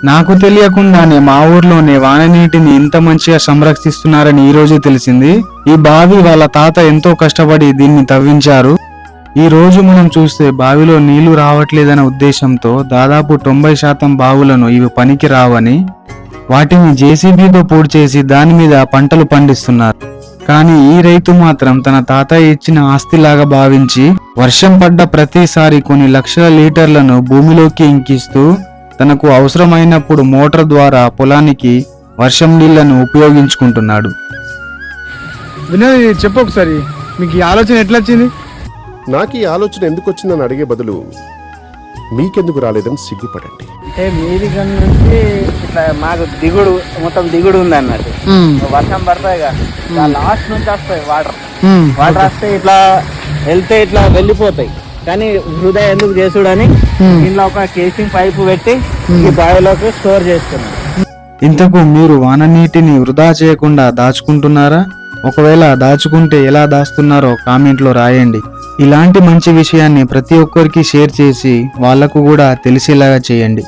నాకు తెలియకుండానే మా ఊర్లోనే వాన నీటిని ఇంత మంచిగా సంరక్షిస్తున్నారని ఈ రోజే తెలిసింది. ఈ బావి వాళ్ళ తాత ఎంతో కష్టపడి దీన్ని తవ్వించారు. ఈ రోజు మనం చూస్తే బావిలో నీళ్లు రావట్లేదనే ఉద్దేశంతో దాదాపు 90% బావులను ఇవి పనికి రావని వాటిని జేసీబీతో పూడ్చేసి దాని మీద పంటలు పండిస్తున్నారు. కానీ ఈ రైతు మాత్రం తన తాతయ్య ఇచ్చిన ఆస్తిలాగా భావించి వర్షం పడ్డ ప్రతిసారి కొన్ని లక్షల లీటర్లను భూమిలోకి ఇంకిస్తూ తనకు అవసరమైనప్పుడు మోటార్ ద్వారా పొలానికి వర్షం నీళ్లను ఉపయోగించుకుంటున్నాడు. వినయ్ చెప్పు ఒకసారి, మీకు ఈ ఆలోచన ఎట్లా వచ్చింది? నాకు ఈ ఆలోచన ఎందుకు వచ్చిందని అడిగే బదులు మీకెందుకు రాలేదని సిగ్గుపడండి. అంటే మీది నుంచి ఇట్లా మాకు దిగుడు మొత్తం దిగుడు ఉంది అన్నట్టు. వర్షం పడతాయి కదా, లాస్ట్ నుంచి వస్తాయి వాటర్ వస్తే ఇట్లా వెళ్తే ఇట్లా వెళ్ళిపోతాయి. కానీ వృధా ఎందుకు చేసుడని దీనిలో ఒక కేసింగ్ పైపు పెట్టి ఈ బావిలోకి స్టోర్ చేస్తున్నాం. ఇంతకు మీరు వాన నీటిని వృధా చేయకుండా దాచుకుంటున్నారా? ఒకవేళ దాచుకుంటే ఎలా దాస్తున్నారో కామెంట్లో రాయండి. ఇలాంటి మంచి విషయాన్ని ప్రతి ఒక్కరికి షేర్ చేసి వాళ్లకు కూడా తెలిసేలాగా చేయండి.